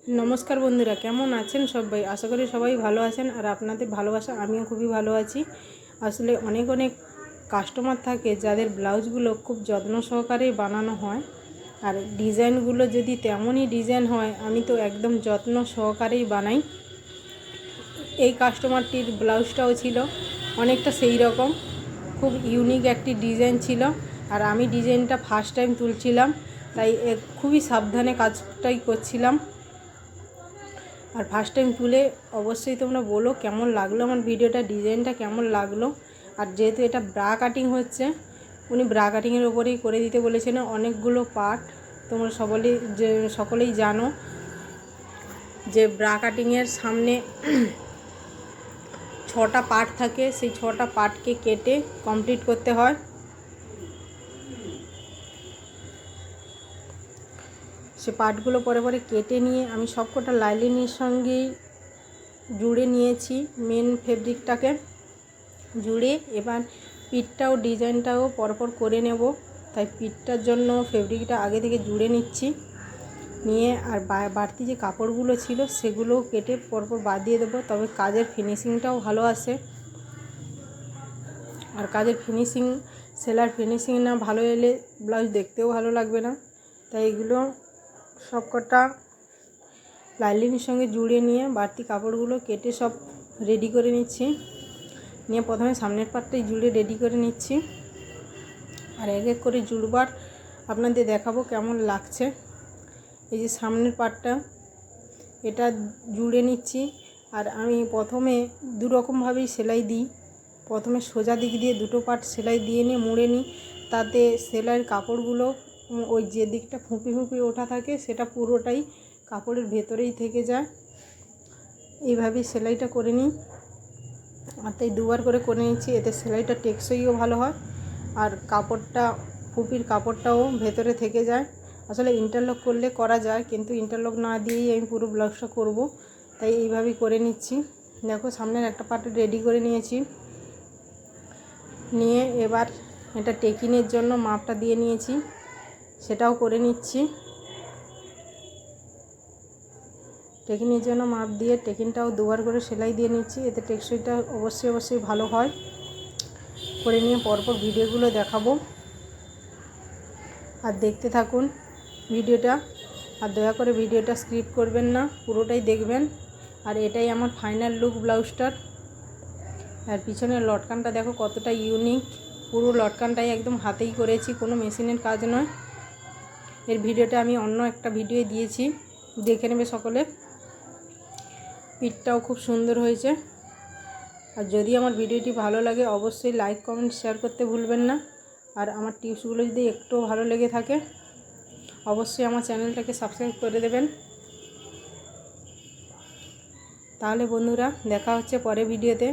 नमस्कार बंधुरा केमन आছেন सबाई आशा करी सबाई भालो आছেন और आपनादेर भालोबासा आमिও खूबই भालो आছি। आसले अनेक अनेक कास्टमार थाके जादेर ब्लाउजगुलो खूब যত্ন सहकारे बानानो हय और डिजाइनगुलो यदि तेमनই डिजाइन हय आमी तो एकदम যত্ন सहकारेই बानाई। এই কাস্টমারটির ব্লাউজটাও ছিল অনেকটা সেই রকম, খুব ইউনিক একটি ডিজাইন ছিল আর আমি ডিজাইনটা ফার্স্ট টাইম তুলছিলাম, তাই খুবই সাবধানে কাজটাই করছিলাম। আর ফার্স্ট টাইম তুলে অবশ্যই তোমরা বলো কেমন লাগলো আমার ভিডিওটা, ডিজাইনটা কেমন লাগলো। আর যেহেতু এটা ব্রা কাটিং হচ্ছে, উনি ব্রা কাটিংয়ের ওপরেই করে দিতে বলেছেন অনেকগুলো পার্ট। তোমরা সকলেই জানো যে ব্রা কাটিংয়ের সামনে 6টা পার্ট থাকে, সেই 6টা পার্টকে কেটে কমপ্লিট করতে হয়। সে পার্টগুলো পরে পরে কেটে নিয়ে আমি সবকটা লাইনিংয়ের সঙ্গেই জুড়ে নিয়েছি, মেন ফেব্রিকটাকে জুড়ে এবার পিঠটাও ডিজাইনটাও পরপর করে নেব। তাই পিঠটার জন্য ফেব্রিকটা আগে থেকে জুড়ে নিচ্ছি, নিয়ে আর বাড়তি যে কাপড়গুলো ছিল সেগুলো কেটে পরপর বাদ দিয়ে দেবো, তবে কাজের ফিনিশিংটাও ভালো আসে। আর কাজের ফিনিশিং, সেলার ফিনিশিং না ভালো এলে ব্লাউজ দেখতেও ভালো লাগবে না। তাই এগুলো সবকটা লাইনিংয়ের সঙ্গে জুড়ে নিয়ে বাড়তি কাপড়গুলো কেটে সব রেডি করে নিচ্ছি। নিয়ে প্রথমে সামনের পার্টটাই জুড়ে রেডি করে নিচ্ছি, আর এক এক করে জুড়বার আপনাদের দেখাবো কেমন লাগছে। এই যে সামনের পার্টটা এটা জুড়ে নিচ্ছি, আর আমি প্রথমে দুরকমভাবেই সেলাই দিই। প্রথমে সোজা দিক দিয়ে দুটো পার্ট সেলাই দিয়ে নিয়ে মুড়ে নিই, তাতে সেলাইয়ের কাপড়গুলো ওই যে দিকটা ফুঁপি ফুঁপি ওঠা থাকে সেটা পুরোটাই কাপড়ের ভেতরেই থেকে যায়। এইভাবেই সেলাইটা করে নিই, আর তাই দুবার করে নিচ্ছি, এতে সেলাইটা টেকসইও ভালো হয় আর কাপড়টা ফুপির কাপড়টাও ভেতরে থেকে যায়। আসলে ইন্টারলক করলে করা যায়, কিন্তু ইন্টারলক না দিয়েই আমি পুরো ব্লাউজটা করব, তাই এইভাবেই করে নিচ্ছি। দেখো সামনের একটা পার্ট রেডি করে নিয়েছি, নিয়ে এবার এটা টেকিনের জন্য মাপটা দিয়ে নিয়েছি, সেটাও করে নিচ্ছি। টেকিনের জন্য মাপ দিয়ে টেকিনটাও দুবার করে সেলাই দিয়ে নিচ্ছি, এতে টেকসইটা অবশ্যই ভালো হয়। করে নিয়ে পরপর ভিডিওগুলো দেখাবো, আর দেখতে থাকুন ভিডিওটা। আর দয়া করে ভিডিওটা স্কিপ করবেন না, পুরোটাই দেখবেন। আর এটাই আমার ফাইনাল লুক ব্লাউজটার। আর পিছনের লটকানটা দেখো কতটা ইউনিক, পুরো লটকানটাই একদম হাতেই করেছি, কোনো মেশিনের কাজ নয়। এর ভিডিওটা আমি অন্য একটা ভিডিও দিয়েছি, দেখে নেবে সকলে। পিঠটাও খুব সুন্দর হয়েছে। আর যদি আমার ভিডিওটি ভালো লাগে অবশ্যই লাইক কমেন্ট শেয়ার করতে ভুলবেন না। আর আমার টিপসগুলো যদি একটু ভালো লেগে থাকে অবশ্যই আমার চ্যানেলটাকে সাবস্ক্রাইব করে দেবেন। তাহলে বন্ধুরা দেখা হচ্ছে পরের ভিডিওতে।